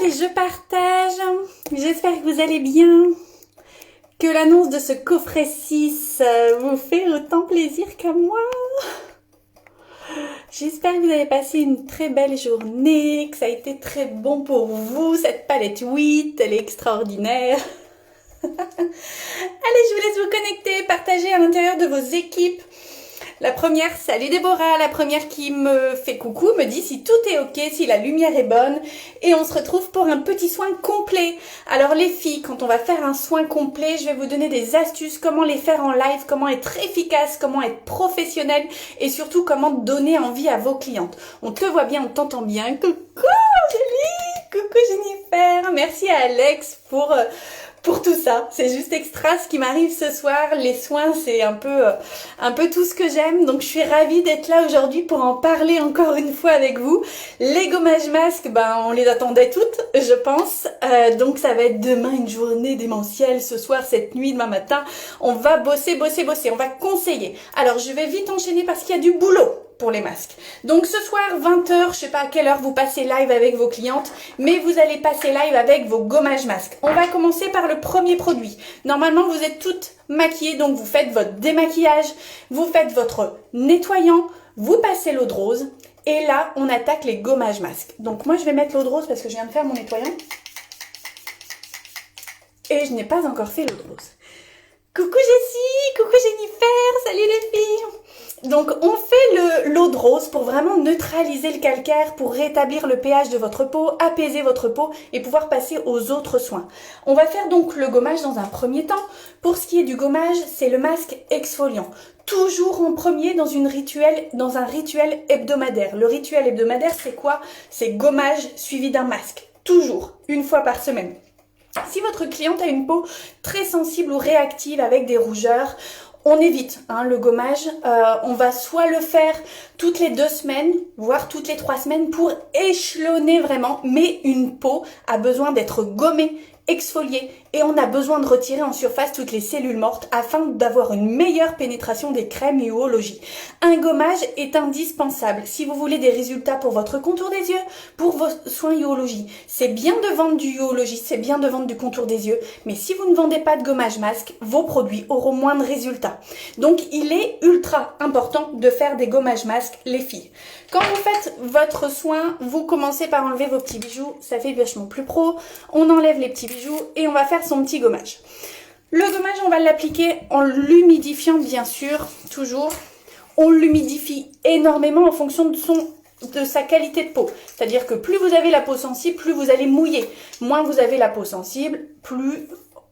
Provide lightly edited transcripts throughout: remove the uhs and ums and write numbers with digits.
Allez, je partage. J'espère que vous allez bien. Que l'annonce de ce coffret 6 vous fait autant plaisir qu'à moi. J'espère que vous avez passé une très belle journée, que ça a été très bon pour vous. Cette palette 8, elle est extraordinaire. Allez, je vous laisse vous connecter, partager à l'intérieur de vos équipes. La première, salut Déborah, la première qui me fait coucou, me dit si tout est ok, si la lumière est bonne. Et on se retrouve pour un petit soin complet. Alors les filles, quand on va faire un soin complet, je vais vous donner des astuces, comment les faire en live, comment être efficace, comment être professionnel et surtout comment donner envie à vos clientes. On te voit bien, on t'entend bien. Coucou Angélique, coucou Jennifer, merci à Alex pour tout ça. C'est juste extra ce qui m'arrive ce soir. Les soins, c'est un peu tout ce que j'aime. Donc, je suis ravie d'être là aujourd'hui pour en parler encore une fois avec vous. Les gommages masques, on les attendait toutes, je pense. Donc, ça va être demain une journée démentielle. Ce soir, cette nuit, demain matin, on va bosser. On va conseiller. Alors, je vais vite enchaîner parce qu'il y a du boulot pour les masques. Donc ce soir 20h, je sais pas à quelle heure vous passez live avec vos clientes, mais vous allez passer live avec vos gommages masques. On va commencer par le premier produit. Normalement, vous êtes toutes maquillées, donc vous faites votre démaquillage, vous faites votre nettoyant, vous passez l'eau de rose, et là, on attaque les gommages masques. Donc moi, je vais mettre l'eau de rose parce que je viens de faire mon nettoyant, et je n'ai pas encore fait l'eau de rose. Coucou Jessie, coucou Jennifer, salut les filles. Donc on fait l'eau de rose pour vraiment neutraliser le calcaire, pour rétablir le pH de votre peau, apaiser votre peau et pouvoir passer aux autres soins. On va faire donc le gommage dans un premier temps. Pour ce qui est du gommage, c'est le masque exfoliant. Toujours en premier dans un rituel hebdomadaire. Le rituel hebdomadaire, c'est quoi? C'est gommage suivi d'un masque. Toujours, une fois par semaine. Si votre cliente a une peau très sensible ou réactive avec des rougeurs, on évite le gommage. On va soit le faire toutes les 2 semaines, voire toutes les 3 semaines pour échelonner vraiment. Mais une peau a besoin d'être gommée, exfoliée et on a besoin de retirer en surface toutes les cellules mortes afin d'avoir une meilleure pénétration des crèmes UO-Logis. Un gommage est indispensable si vous voulez des résultats pour votre contour des yeux, pour vos soins UO-Logis. C'est bien de vendre du UO-Logis, c'est bien de vendre du contour des yeux, mais si vous ne vendez pas de gommage masque, vos produits auront moins de résultats. Donc il est ultra important de faire des gommages masques, les filles. Quand vous faites votre soin, vous commencez par enlever vos petits bijoux, ça fait vachement plus pro. On enlève les petits bijoux et on va faire son petit gommage. Le gommage, on va l'appliquer en l'humidifiant bien sûr, toujours. On l'humidifie énormément en fonction de sa qualité de peau. C'est-à-dire que plus vous avez la peau sensible, plus vous allez mouiller. Moins vous avez la peau sensible,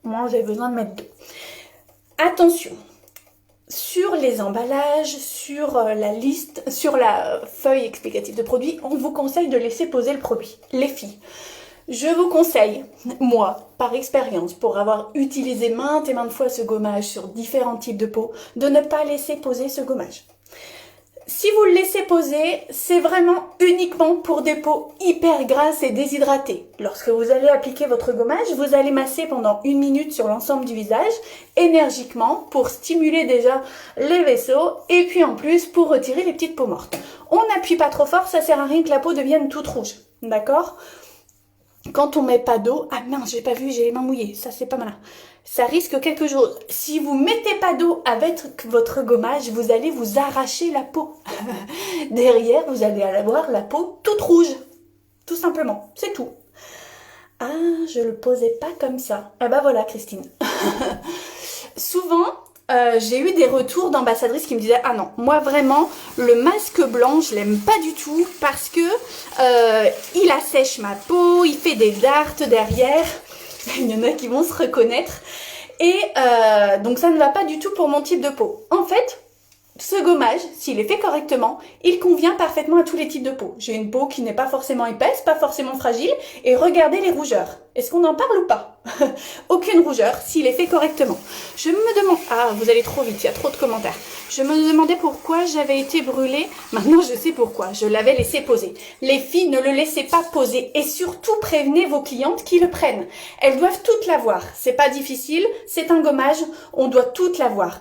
moins vous avez besoin de mettre d'eau. Attention, sur les emballages, sur la liste, sur la feuille explicative de produit, on vous conseille de laisser poser le produit. Les filles, je vous conseille, moi, par expérience, pour avoir utilisé maintes et maintes fois ce gommage sur différents types de peau, de ne pas laisser poser ce gommage. Si vous le laissez poser, c'est vraiment uniquement pour des peaux hyper grasses et déshydratées. Lorsque vous allez appliquer votre gommage, vous allez masser pendant 1 minute sur l'ensemble du visage, énergiquement, pour stimuler déjà les vaisseaux, et puis en plus pour retirer les petites peaux mortes. On n'appuie pas trop fort, ça sert à rien que la peau devienne toute rouge, d'accord ? Quand on met pas d'eau, ah mince, j'ai pas vu, j'ai les mains mouillées, ça c'est pas malin. Ça risque quelque chose. Si vous mettez pas d'eau avec votre gommage, vous allez vous arracher la peau. Derrière, vous allez avoir la peau toute rouge. Tout simplement, c'est tout. Ah, je le posais pas comme ça. Ah bah voilà, Christine. Souvent, j'ai eu des retours d'ambassadrices qui me disaient « Ah non, moi vraiment, le masque blanc, je l'aime pas du tout parce que il assèche ma peau, il fait des dards derrière. » Il y en a qui vont se reconnaître. Et donc ça ne va pas du tout pour mon type de peau. En fait, ce gommage, s'il est fait correctement, il convient parfaitement à tous les types de peau. J'ai une peau qui n'est pas forcément épaisse, pas forcément fragile, et regardez les rougeurs. Est-ce qu'on en parle ou pas? Aucune rougeur, s'il est fait correctement. Je me demande... Ah, vous allez trop vite, il y a trop de commentaires. Je me demandais pourquoi j'avais été brûlée. Maintenant, je sais pourquoi. Je l'avais laissé poser. Les filles, ne le laissez pas poser. Et surtout, prévenez vos clientes qui le prennent. Elles doivent toutes l'avoir. C'est pas difficile, c'est un gommage, on doit toutes l'avoir.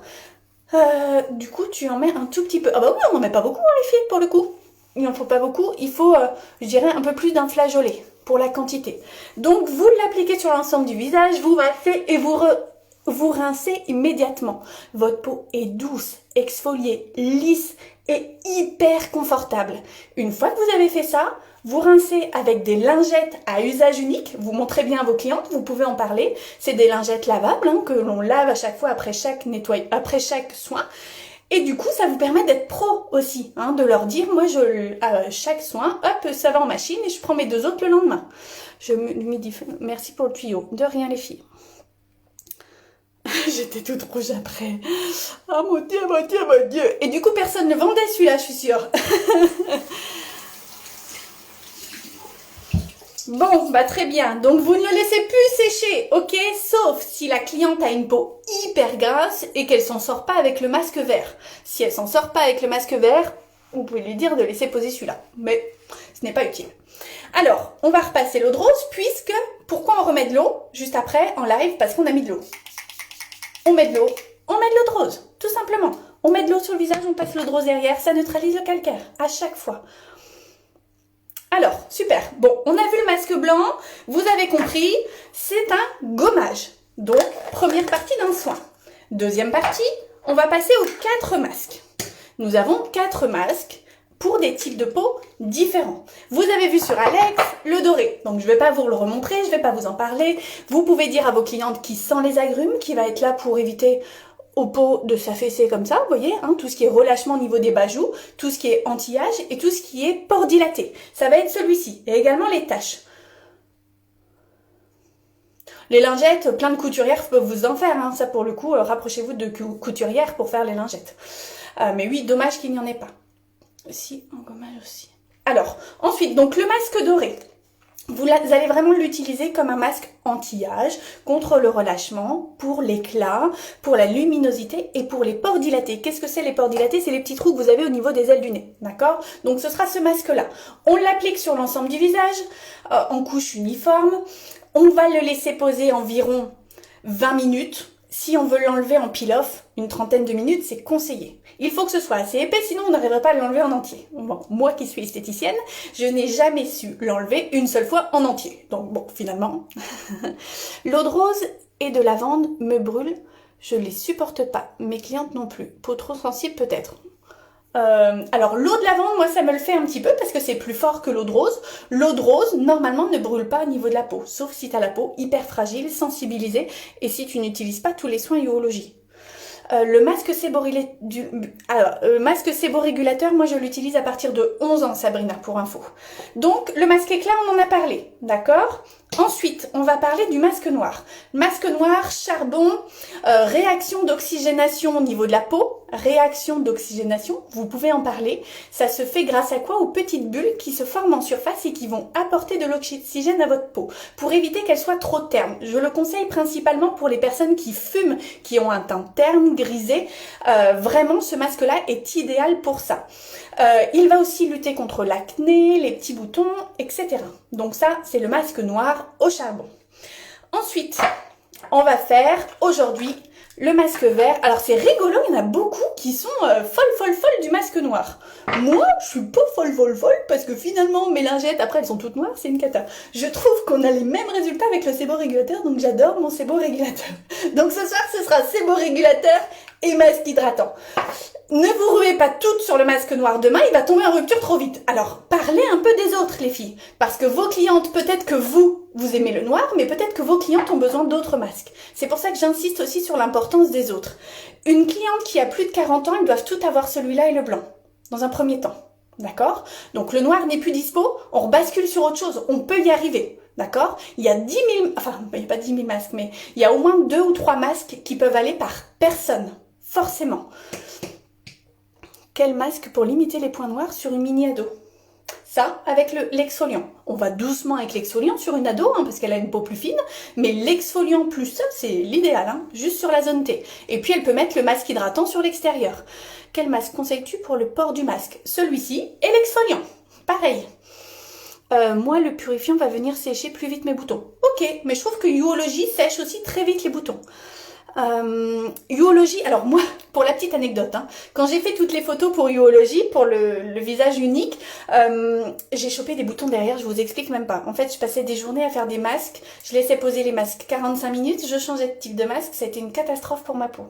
Du coup, tu en mets un tout petit peu. Ah bah oui, on n'en met pas beaucoup, les filles, pour le coup. Il n'en faut pas beaucoup. Il faut, je dirais, un peu plus d'un flageolet pour la quantité. Donc vous l'appliquez sur l'ensemble du visage, vous rincez et vous rincez immédiatement. Votre peau est douce, exfoliée, lisse et hyper confortable. Une fois que vous avez fait ça, vous rincez avec des lingettes à usage unique. Vous montrez bien à vos clientes, vous pouvez en parler. C'est des lingettes lavables que l'on lave à chaque fois après chaque soin. Et du coup, ça vous permet d'être pro aussi, de leur dire, moi, chaque soin, hop, ça va en machine et je prends mes 2 autres le lendemain. Je me dis, merci pour le tuyau. De rien, les filles. J'étais toute rouge après. Oh mon Dieu, mon Dieu, mon Dieu. Et du coup, personne ne vendait celui-là, je suis sûre. Bon, bah très bien. Donc, vous ne le laissez plus sécher, ok? Sauf si la cliente a une peau hyper grasse et qu'elle s'en sort pas avec le masque vert. Si elle s'en sort pas avec le masque vert, vous pouvez lui dire de laisser poser celui-là. Mais ce n'est pas utile. Alors, on va repasser l'eau de rose puisque... Pourquoi on remet de l'eau juste après en live? Parce qu'on a mis de l'eau. On met de l'eau de rose, tout simplement. On met de l'eau sur le visage, on passe l'eau de rose derrière, ça neutralise le calcaire, à chaque fois. Alors, super. Bon, on a vu le masque blanc, vous avez compris, c'est un gommage. Donc, première partie d'un soin. Deuxième partie, on va passer aux 4 masques. Nous avons 4 masques pour des types de peau différents. Vous avez vu sur Alex le doré, donc je ne vais pas vous le remontrer, je ne vais pas vous en parler. Vous pouvez dire à vos clientes qui sent les agrumes, qui va être là pour éviter aux peaux de s'affaisser comme ça, vous voyez, tout ce qui est relâchement au niveau des bas-joues, tout ce qui est anti-âge et tout ce qui est pores dilatés. Ça va être celui-ci, et également les taches. Les lingettes, plein de couturières peuvent vous en faire, ça pour le coup, rapprochez-vous de couturières pour faire les lingettes. Mais oui, dommage qu'il n'y en ait pas. Si, en gommage aussi. Alors, ensuite, donc le masque doré. Vous allez vraiment l'utiliser comme un masque anti-âge, contre le relâchement, pour l'éclat, pour la luminosité et pour les pores dilatés. Qu'est-ce que c'est les pores dilatés? C'est les petits trous que vous avez au niveau des ailes du nez, d'accord? Donc ce sera ce masque-là. On l'applique sur l'ensemble du visage, en couche uniforme. On va le laisser poser environ 20 minutes. Si on veut l'enlever en peel-off, une trentaine de minutes, c'est conseillé. Il faut que ce soit assez épais, sinon on n'arriverait pas à l'enlever en entier. Bon, moi qui suis esthéticienne, je n'ai jamais su l'enlever une seule fois en entier. Donc bon, finalement, l'eau de rose et de lavande me brûlent. Je les supporte pas. Mes clientes non plus. Peau trop sensible peut-être. Alors l'eau de lavande, moi ça me le fait un petit peu parce que c'est plus fort que l'eau de rose. L'eau de rose, normalement, ne brûle pas au niveau de la peau, sauf si tu as la peau hyper fragile, sensibilisée et si tu n'utilises pas tous les soins urologie. Le masque séborégulateur, moi je l'utilise à partir de 11 ans, Sabrina, pour info. Donc le masque éclat, on en a parlé, d'accord? Ensuite, on va parler du masque noir. Masque noir, charbon, réaction d'oxygénation au niveau de la peau. Réaction d'oxygénation, vous pouvez en parler. Ça se fait grâce à quoi? Aux petites bulles qui se forment en surface et qui vont apporter de l'oxygène à votre peau pour éviter qu'elle soit trop terne. Je le conseille principalement pour les personnes qui fument, qui ont un teint terne, grisé. Vraiment, ce masque-là est idéal pour ça. Il va aussi lutter contre l'acné, les petits boutons, etc. Donc ça, c'est le masque noir au charbon. Ensuite, on va faire aujourd'hui le masque vert. Alors c'est rigolo, il y en a beaucoup qui sont folles du masque noir. Moi, je suis pas folle parce que finalement mes lingettes, après elles sont toutes noires, c'est une cata. Je trouve qu'on a les mêmes résultats avec le séborégulateur, donc j'adore mon séborégulateur. Donc ce soir, ce sera séborégulateur et masque hydratant. Ne vous ruez pas toutes sur le masque noir demain, il va tomber en rupture trop vite. Alors, parlez un peu des autres, les filles. Parce que vos clientes, peut-être que vous aimez le noir, mais peut-être que vos clientes ont besoin d'autres masques. C'est pour ça que j'insiste aussi sur l'importance des autres. Une cliente qui a plus de 40 ans, elles doivent toutes avoir celui-là et le blanc, dans un premier temps. D'accord? Donc le noir n'est plus dispo, on rebascule sur autre chose, on peut y arriver. D'accord? Il y a 10 000, enfin, il n'y a pas 10 000 masques, mais il y a au moins 2 ou 3 masques qui peuvent aller par personne. Forcément. Quel masque pour limiter les points noirs sur une mini ado? Ça, avec l'exfoliant. On va doucement avec l'exfoliant sur une ado, parce qu'elle a une peau plus fine, mais l'exfoliant plus ça, c'est l'idéal, juste sur la zone T. Et puis elle peut mettre le masque hydratant sur l'extérieur. Quel masque conseilles-tu pour le port du masque? Celui-ci et l'exfoliant. Pareil. Moi, le purifiant va venir sécher plus vite mes boutons. Ok, mais je trouve que Uology sèche aussi très vite les boutons. Uology, alors moi, Pour la petite anecdote, hein, quand j'ai fait toutes les photos pour Uologie, pour le visage unique, j'ai chopé des boutons derrière, je vous explique même pas. En fait, je passais des journées à faire des masques, je laissais poser les masques 45 minutes, je changeais de type de masque, ça a été une catastrophe pour ma peau.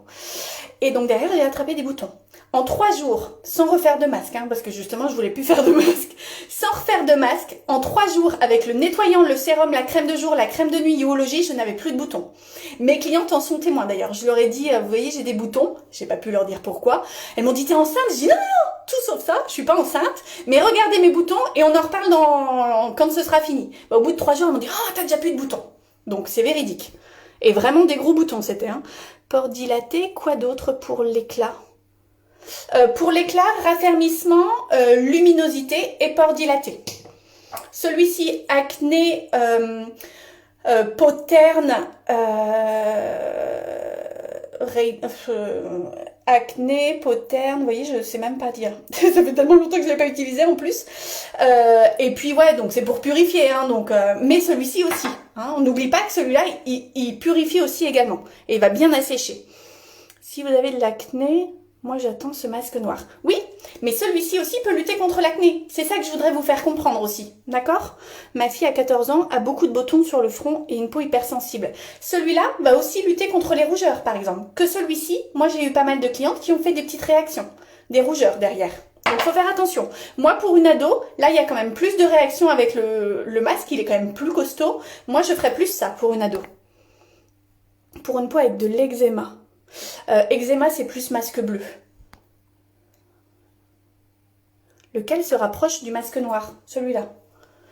Et donc derrière, j'ai attrapé des boutons. En 3 jours, sans refaire de masque, hein, parce que justement, je voulais plus faire de masque, sans refaire de masque, en 3 jours, avec le nettoyant, le sérum, la crème de jour, la crème de nuit, Uologie, je n'avais plus de boutons. Mes clientes en sont témoins d'ailleurs. Je leur ai dit, vous voyez, j'ai des boutons. J'ai pas pu leur dire pourquoi. Elles m'ont dit, t'es enceinte? J'ai dit, non, tout sauf ça, je suis pas enceinte. Mais regardez mes boutons et on en reparle quand ce sera fini. Bah, au bout de 3 jours, elles m'ont dit, oh, t'as déjà plus de boutons. Donc c'est véridique. Et vraiment des gros boutons, c'était. Hein. Port dilaté, quoi d'autre pour l'éclat? Pour l'éclat, raffermissement, luminosité et port dilaté. Celui-ci, acné, peau terne, acné, peau terne, vous voyez, je sais même pas dire. Ça fait tellement longtemps que je l'ai pas utilisé en plus. Et puis ouais, donc c'est pour purifier, hein, donc, mais celui-ci aussi. Hein, on n'oublie pas que celui-là, il purifie aussi également. Et il va bien assécher. Si vous avez de l'acné, moi j'attends ce masque noir. Oui, mais celui-ci aussi peut lutter contre l'acné. C'est ça que je voudrais vous faire comprendre aussi. D'accord? Ma fille à 14 ans a beaucoup de boutons sur le front et une peau hypersensible. Celui-là va aussi lutter contre les rougeurs par exemple. Que celui-ci, moi j'ai eu pas mal de clientes qui ont fait des petites réactions. Des rougeurs derrière. Donc faut faire attention. Moi pour une ado, là il y a quand même plus de réactions avec le masque. Il est quand même plus costaud. Moi je ferais plus ça pour une ado. Pour une peau avec de l'eczéma. Eczéma, c'est plus masque bleu. Lequel se rapproche du masque noir? Celui-là.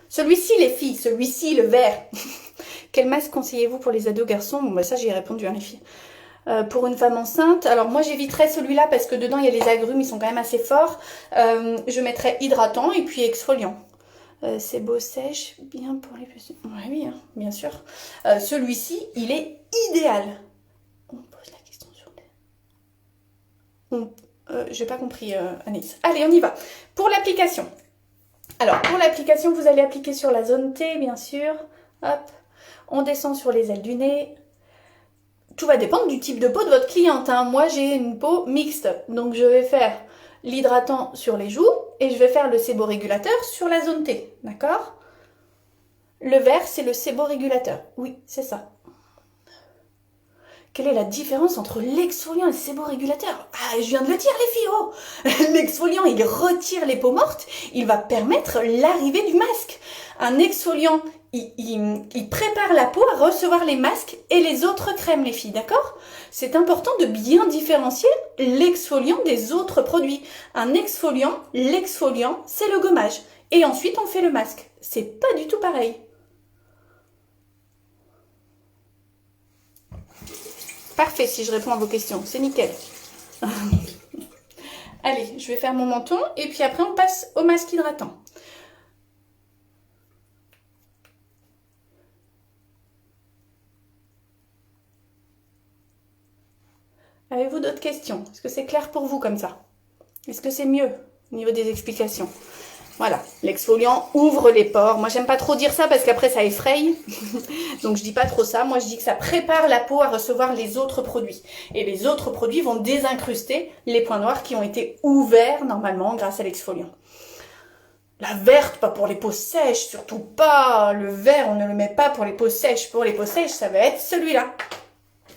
Celui-ci, les filles. Celui-ci, le vert. Quel masque conseillez-vous pour les ados garçons? Bon, bah ça, j'y ai répondu, hein, les filles. Pour une femme enceinte, alors moi, j'éviterais celui-là parce que dedans, il y a les agrumes, ils sont quand même assez forts. Je mettrais hydratant et puis exfoliant. C'est beau sèche, bien pour les petits. Ouais, oui, hein, bien sûr. Celui-ci, il est idéal. On pose la question sur les... j'ai pas compris, Anis. Allez, on y va. Pour l'application. Alors, pour l'application, vous allez appliquer sur la zone T, bien sûr. Hop. On descend sur les ailes du nez. Tout va dépendre du type de peau de votre cliente. Hein. Moi, j'ai une peau mixte. Donc, je vais faire l'hydratant sur les joues et je vais faire le séborégulateur sur la zone T. D'accord? Le vert, c'est le séborégulateur. Oui, c'est ça. Quelle est la différence entre l'exfoliant et le séborégulateur? Ah, je viens de le dire, les filles, oh. L'exfoliant, il retire les peaux mortes, il va permettre l'arrivée du masque. Un exfoliant, il prépare la peau à recevoir les masques et les autres crèmes, les filles, d'accord? C'est important de bien différencier l'exfoliant des autres produits. Un exfoliant, l'exfoliant, c'est le gommage. Et ensuite, on fait le masque. C'est pas du tout pareil. Parfait si je réponds à vos questions, c'est nickel. Allez, je vais faire mon menton et puis après on passe au masque hydratant. Avez-vous d'autres questions? Est-ce que c'est clair pour vous comme ça? Est-ce que c'est mieux au niveau des explications? Voilà, l'exfoliant ouvre les pores. Moi, j'aime pas trop dire ça parce qu'après, ça effraie. Donc, je dis pas trop ça. Moi, je dis que ça prépare la peau à recevoir les autres produits. Et les autres produits vont désincruster les points noirs qui ont été ouverts normalement grâce à l'exfoliant. La verte, pas pour les peaux sèches, surtout pas. Le vert, on ne le met pas pour les peaux sèches. Pour les peaux sèches, ça va être celui-là.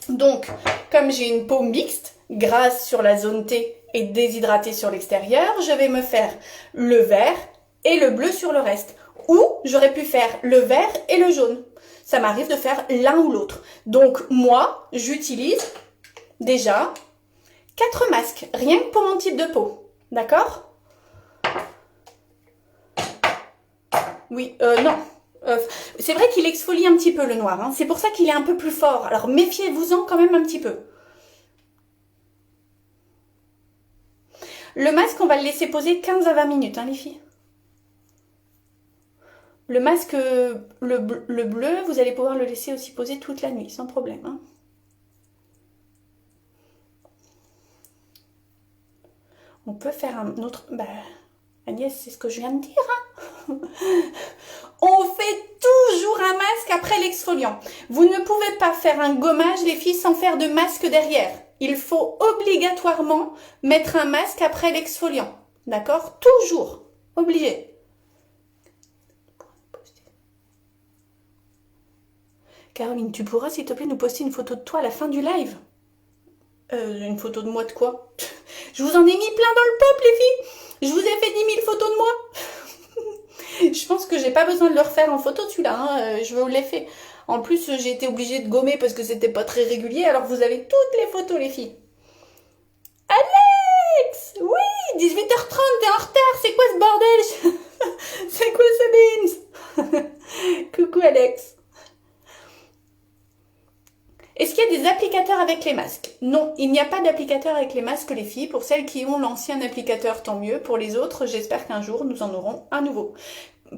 Donc, comme j'ai une peau mixte, grasse sur la zone T et déshydratée sur l'extérieur, je vais me faire le vert et le bleu sur le reste. Ou j'aurais pu faire le vert et le jaune. Ça m'arrive de faire l'un ou l'autre. Donc moi, j'utilise déjà 4 masques, rien que pour mon type de peau. D'accord? Oui, non. C'est vrai qu'il exfolie un petit peu le noir. Hein. C'est pour ça qu'il est un peu plus fort. Alors méfiez-vous-en quand même un petit peu. Le masque, on va le laisser poser 15 à 20 minutes, hein, les filles. Le masque, le bleu, vous allez pouvoir le laisser aussi poser toute la nuit, sans problème. Hein. On peut faire un autre... Bah, Agnès, c'est ce que je viens de dire. Hein. On fait toujours un masque après l'exfoliant. Vous ne pouvez pas faire un gommage, les filles, sans faire de masque derrière. il faut obligatoirement mettre un masque après l'exfoliant. D'accord? Toujours. Obligé. Caroline, tu pourras s'il te plaît nous poster une photo de toi à la fin du live? Une photo de moi de quoi? Je vous en ai mis plein dans le peuple, les filles. Je vous ai fait 10 000 photos de moi. Je pense que j'ai pas besoin de le refaire en photo celui-là, hein. Je vous l'ai fait. En plus, j'ai été obligée de gommer parce que c'était pas très régulier. Alors vous avez toutes les photos, les filles. Alex! Oui, 18h30, t'es en retard. C'est quoi ce bordel? C'est quoi ce beans? Coucou Alex. Est-ce qu'il y a des applicateurs avec les masques? Non, il n'y a pas d'applicateur avec les masques, les filles. Pour celles qui ont l'ancien applicateur, tant mieux. Pour les autres, j'espère qu'un jour, nous en aurons un nouveau.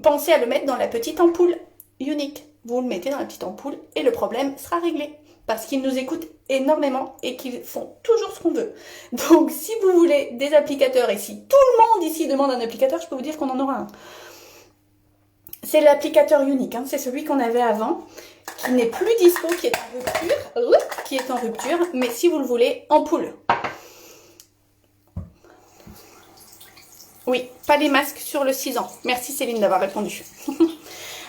Pensez à le mettre dans la petite ampoule unique. Vous le mettez dans la petite ampoule et le problème sera réglé. Parce qu'ils nous écoutent énormément et qu'ils font toujours ce qu'on veut. Donc, si vous voulez des applicateurs et si tout le monde ici demande un applicateur, je peux vous dire qu'on en aura un. C'est l'applicateur unique, hein. C'est celui qu'on avait avant, qui n'est plus dispo, qui est en rupture, mais si vous le voulez, ampoule. Oui, pas les masques sur le 6 ans. Merci Céline d'avoir répondu.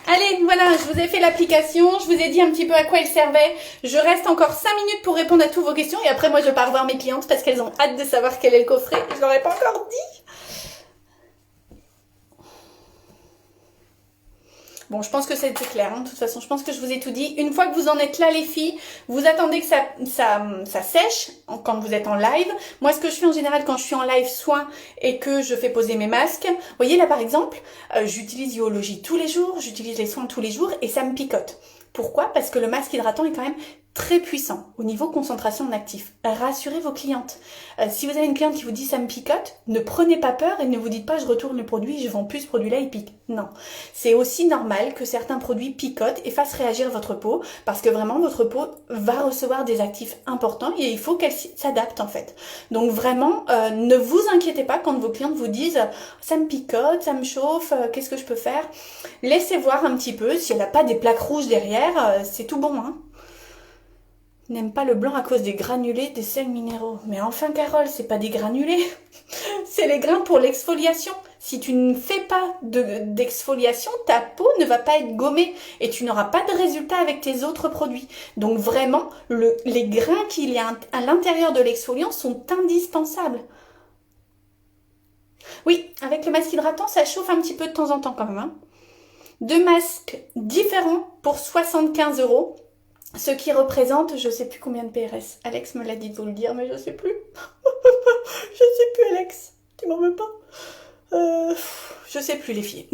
Allez, voilà, je vous ai fait l'application, je vous ai dit un petit peu à quoi elle servait. Je reste encore 5 minutes pour répondre à toutes vos questions et après moi je pars voir mes clientes parce qu'elles ont hâte de savoir quel est le coffret. Je leur ai pas encore dit. Bon, je pense que c'était clair, hein. De toute façon, je pense que je vous ai tout dit. Une fois que vous en êtes là, les filles, vous attendez que ça sèche quand vous êtes en live. Moi, ce que je fais en général quand je suis en live soin et que je fais poser mes masques, vous voyez là par exemple, j'utilise Yoologie tous les jours, j'utilise les soins tous les jours et ça me picote. Pourquoi? Parce que le masque hydratant est quand même très puissant au niveau concentration en actif. Rassurez vos clientes. Si vous avez une cliente qui vous dit ça me picote, ne prenez pas peur et ne vous dites pas je retourne le produit, je vends plus ce produit-là, il pique. Non. C'est aussi normal que certains produits picotent et fassent réagir votre peau parce que vraiment votre peau va recevoir des actifs importants et il faut qu'elle s'adapte en fait. Donc vraiment, ne vous inquiétez pas quand vos clientes vous disent ça me picote, ça me chauffe, qu'est-ce que je peux faire? Laissez voir un petit peu, si elle n'a pas des plaques rouges derrière, c'est tout bon, hein. N'aime pas le blanc à cause des granulés des sels minéraux. Mais enfin Carole, c'est pas des granulés, c'est les grains pour l'exfoliation. Si tu ne fais pas d'exfoliation, ta peau ne va pas être gommée et tu n'auras pas de résultat avec tes autres produits. Donc vraiment, les grains qu'il y a à l'intérieur de l'exfoliant sont indispensables. Oui, avec le masque hydratant, ça chauffe un petit peu de temps en temps quand même, hein. 2 masques différents pour 75 €. Ce qui représente, je sais plus combien de PRS. Alex me l'a dit de vous le dire, mais je sais plus. Je sais plus, Alex. Tu m'en veux pas? Je sais plus, les filles.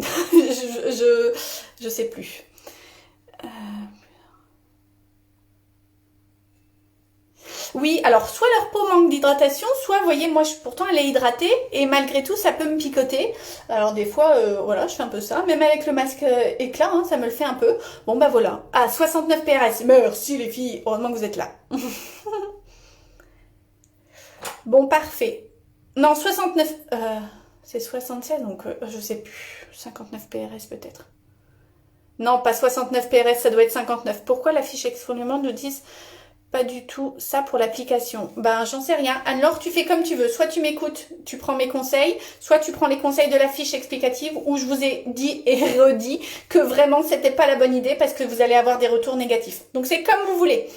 je sais plus. Oui, alors soit leur peau manque d'hydratation, soit, vous voyez, moi, pourtant, elle est hydratée et malgré tout, ça peut me picoter. Alors des fois, voilà, je fais un peu ça. Même avec le masque éclat, hein, ça me le fait un peu. Bon, bah voilà. Ah, 69 PRS. Merci les filles. Heureusement que vous êtes là. Bon, parfait. Non, 69... c'est 76, donc je sais plus. 59 PRS peut-être. Non, pas 69 PRS, ça doit être 59. Pourquoi la fiche exfoliant nous disent pas du tout ça pour l'application? Ben, j'en sais rien. Anne-Laure, tu fais comme tu veux. Soit tu m'écoutes, tu prends mes conseils, soit tu prends les conseils de la fiche explicative où je vous ai dit et redit que vraiment c'était pas la bonne idée parce que vous allez avoir des retours négatifs. Donc c'est comme vous voulez.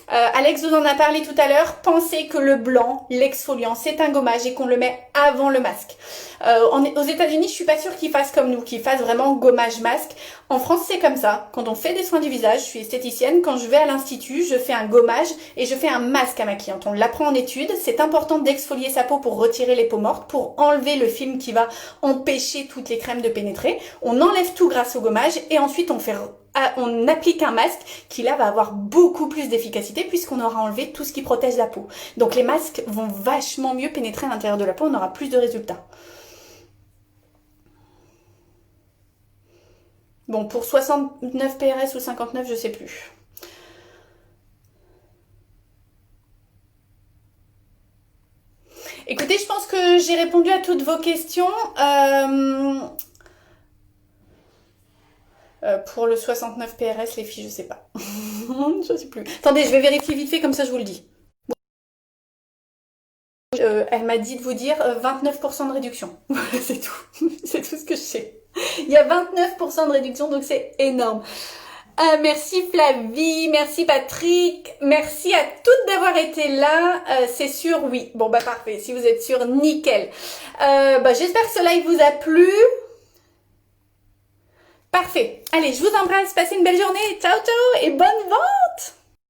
Alex vous en a parlé tout à l'heure. Pensez que le blanc, l'exfoliant, c'est un gommage et qu'on le met avant le masque. Aux États-Unis, je suis pas sûre qu'ils fassent comme nous, qu'ils fassent vraiment gommage masque. En France, c'est comme ça. Quand on fait des soins du visage, je suis esthéticienne. Quand je vais à l'institut, je fais un gommage et je fais un masque à ma cliente. On l'apprend en études. C'est important d'exfolier sa peau pour retirer les peaux mortes, pour enlever le film qui va empêcher toutes les crèmes de pénétrer. On enlève tout grâce au gommage et ensuite on applique un masque qui là va avoir beaucoup plus d'efficacité puisqu'on aura enlevé tout ce qui protège la peau. Donc les masques vont vachement mieux pénétrer à l'intérieur de la peau, on aura plus de résultats. Bon, pour 69 PRS ou 59, je sais plus. Écoutez, je pense que j'ai répondu à toutes vos questions. Pour le 69 PRS, les filles, je sais pas. Je sais plus. Attendez, je vais vérifier vite fait, comme ça je vous le dis. elle m'a dit de vous dire 29% de réduction. Voilà, c'est tout. C'est tout ce que je sais. Il y a 29% de réduction, donc c'est énorme. Merci Flavie, merci Patrick, merci à toutes d'avoir été là, c'est sûr, oui. Bon bah parfait, si vous êtes sûr, nickel. J'espère que ce live vous a plu. Parfait. Allez, je vous embrasse, passez une belle journée. Ciao ciao et bonne vente.